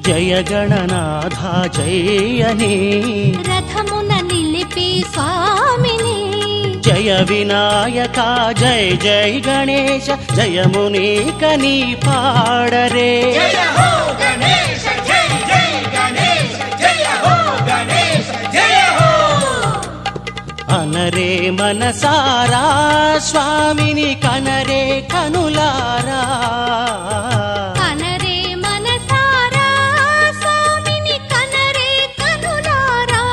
జయ గణనాథ జయని రథమున నిలిపి స్వామిని జయ వినాయక జయ జయ గణేశ జయమునీకని పాడరే జయ హో గణేశ జయ జయ గణేశ జయ హో గణేశ జయ హో అనరే మనసారా స్వామిని కనరే కనులారా కనరే మనసారా స్వామిని కనరే కనులారా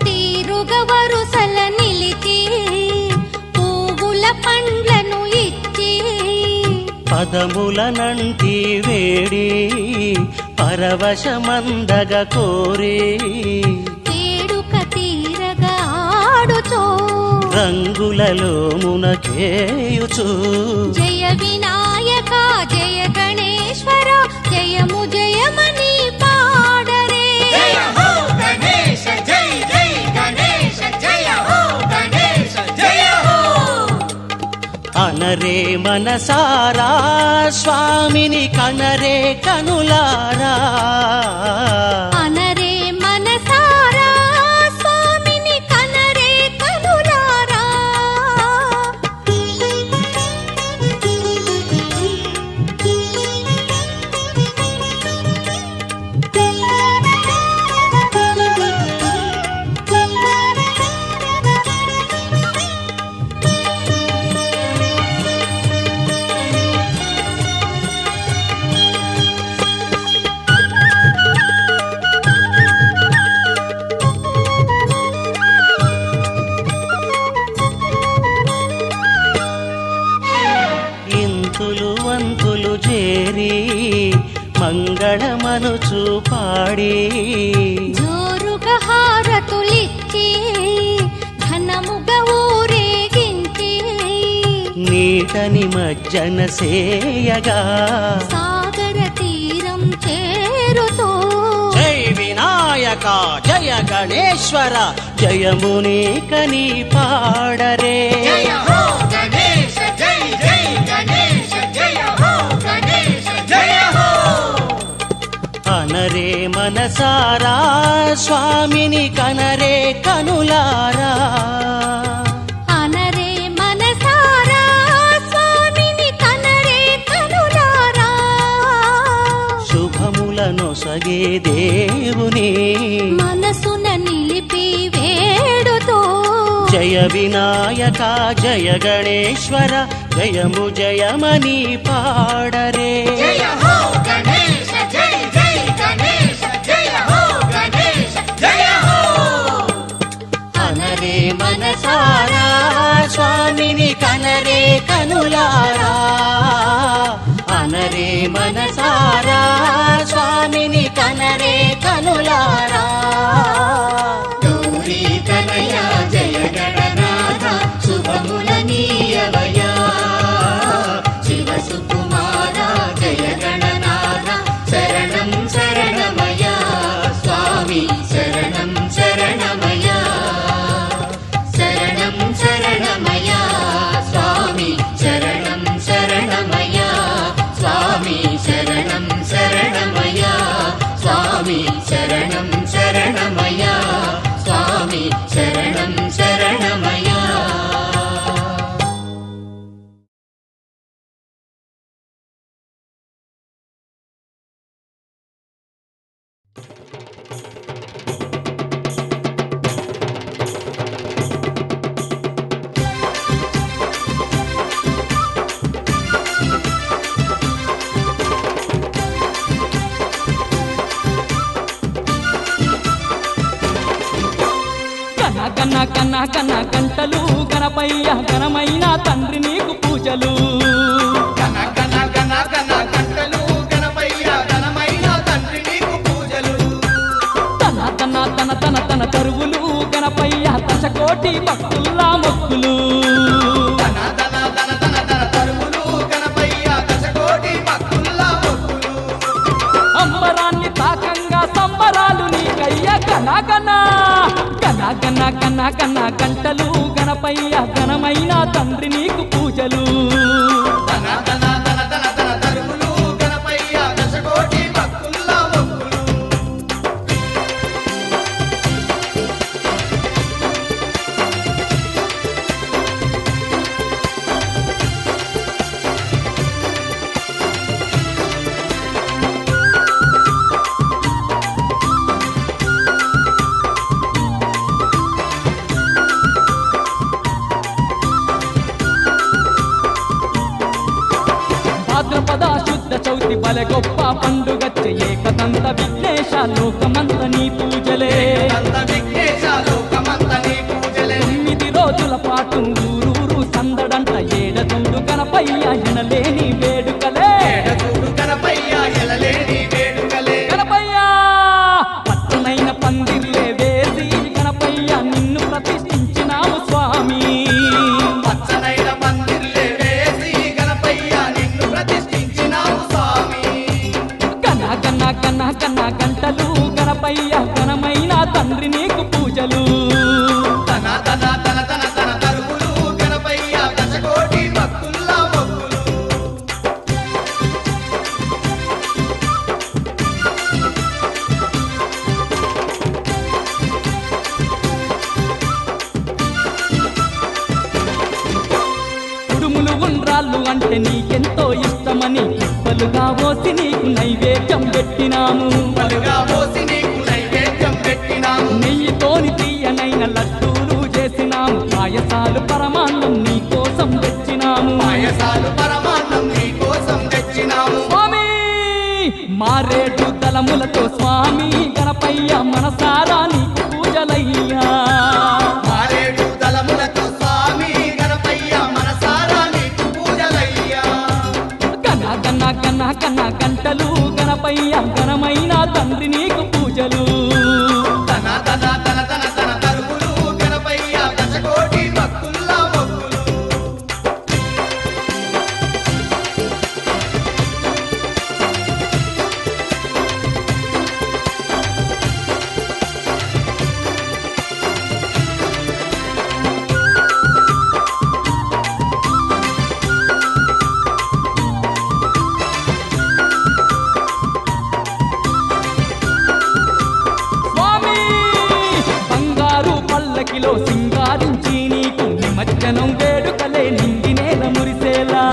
తీరుగా వరుసల నిలిచి పువ్వుల పండ్లను ఇచ్చి పదములనంటి వేడి పరవశమందగ కోరి వేడుక తీరగా ఆడుచో రంగులలో మునకేయుచు జయ వినాయక జయ గణేశ్వర జయము జయమని పాడరే జయ హో గణేశ జయ జయ గణేశ జయ హో గణేశ జయ హో అనరే మనసారా స్వామిని కనరే కనులారా అనరే మనసారా స్వామిని కనరే కనులారా ఇంతులు వంతులు చేరి మంగళమనుచు పాడి జోరుగా హారతులిచ్చి ఘనముగా ఊరేగించి నీటని మజ్జన సేయగా సాగర తీరం చేరుతో జై వినాయక జయ గణేశ్వర జయమునీకని పాడరే జయ హో గణేశ జయ జయ గణేశ జయ హో గణేశ జయ హో అనరే మనసారా స్వామిని కనరే కనులారా అనరే మనసారా స్వామిని కనరే కనులారా శుభములనొసగే దేవుని మనసున నిలిపి వేడుతో జయ వినాయక జయ గణేశ్వర జయము జయమని పాడరే జయ హో గణేశ జయ జయ గణేశ జయ హో గణేశ జయ హో అనరే మనసారా స్వామిని కనరే కనులారా అనరే మనసారా స్వామిని కనరే కనులారా గౌరీ తనయ జయ గణనాథ శుభముల నీయవయా శివ సుకుమార జయ గణనాథ శరణం శరణమయా స్వామి శరణం శరణమయా శరణం శరణమయా స్వామి శరణం శరణమయా స్వామి శరణం శరణమయా స్వామి శరణం శరణమయా స్వామి శరణం శరణమయా కన్న కన్న కన్న గంటలు గణపయ్య ఘనమైన తండ్రి నీకు పూజలు గణ గణ గణ గణ గంటలు గణపయ్య ఘనమైన తండ్రి నీకు పూజలు తన తన తన తన తన తరువులు గణపయ్య దశకోటి భక్తుల్లా మొక్కులు తన కన్న కన్న గంటలు గణపయ్య ఘనమైన తండ్రి నీకు పూజలు తన తన తన తన తన తరువులు గణపయ్య దశకోటి భక్తుల మొక్కులు భాద్రపద శుద్ధ చౌతి బలె గొప్ప పండుగచ్చే ఏకదంత విఘ్నేశ లోకమంత నీ పూజలే అంత విఘ్నేశ లోకమంత నీ పూజలే 9 రోజుల పాటు ఊరూరు సందడంట ఏడతోడు గణపయ్య ఎనలేని వేడుకలే ఏడచూడు గణపయ్య ఎలలేని వేడుకలే గణపయ్య పట్టనైన పందిర్లే వేసి గణపయ్య నిన్ను ప్రతిష్ఠించినావు స్వామి పచ్చనైన పందిర్లే వేసి గణపయ్య నిన్ను ప్రతిష్ఠించినావు స్వామి కన్న కన్న కన్న కన్న గంటలు గణపయ్య ఘనమైన తండ్రి నీకు పూజలు తన తన తన తన తన తరువులు గణపయ్య దశకోటి భక్తుల మొక్కులు కుడుములు ఉండ్రాళ్ళు అంటే నీకెంతో ఇష్టమని పలుగా పోసి నీకు నైవేద్యం పెట్టినాము పలుగా పోసి నీకు నైవేద్యం పెట్టినాము నెయ్యితోని తీయనైన లడ్డూలు చేసినాము పాయసాలు పరమాన్నం నీ కోసం తెచ్చినాము పాయసాలు పరమాన్నం నీ కోసం తెచ్చినాము స్వామి మారేడు దళములతో స్వామి గణపయ్య మనసారా నీకు పూజలయ్యా మారేడు దళములతో స్వామి గణపయ్య మనసారా నీకు పూజలయ్యా కన్న కన్న కన్న కన్న గంటలు గణపయ్య ఘనమైన తండ్రి నీకు పూజలు తన తన తన తన తన తరువులు గణపయ్య దశకోటి భక్తుల మొక్కులు స్వామి బంగారు పల్లకిలో సింగారించి నీకు నిమజ్జనం వేడుకలే నింగి నేల మురిసేలా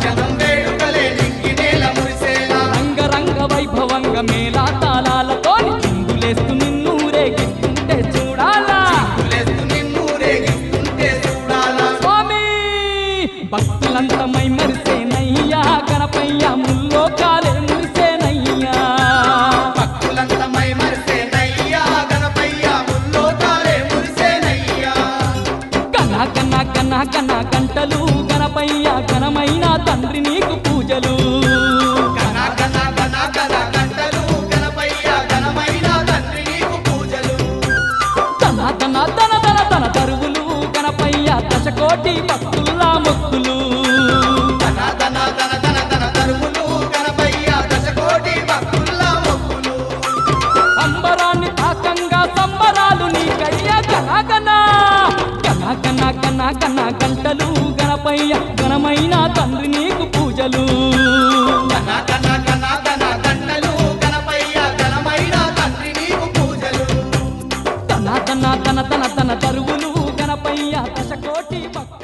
జనం వేడుకలే నింగి నేల మురిసేలా రంగరంగ వైభవంగా మేళా తాళాలతో చిందులేస్తూ నిన్ను రేగిస్తుంటే చూడాలా చిందులేస్తూ నిన్ను రేగిస్తుంటే చూడాలా స్వామి భక్తులంతా మై మరిసేనయ్యా గణపయ్య ముల్లోకాలే మురిసేనయ్యా భక్తులంతా మై మరిసేనయ్యా గణపయ్య ముల్లోకాలే మురిసేనయ్యా కన్న కన్న కన్న కన్న గంటలు గణపయ్య ఘనమైన తండ్రి నీకు పూజలు గణ గణ గణ గణ గంటలు గణపయ్య ఘనమైన తండ్రి నీకు పూజలు తన తన తన తన తన తరువులు గణపయ్య దశకోటి భక్తుల మొక్కులు తన తన తన తన తన తరువులు గణపయ్య దశకోటి భక్తుల మొక్కులు అంబరాన్ని తాకంగా సంబరాలు నీకయ్య గణ గణ కన్న కన్న కన్న గంటలు గణపయ్య ఘనమైన తండ్రి నీకు పూజలు గణ గణ గణ గణ గంటలు గణపయ్య ఘనమైన తండ్రి నీకు పూజలు తన తన తన తన తన తరువులు గణపయ్య దశకోటి భక్తులు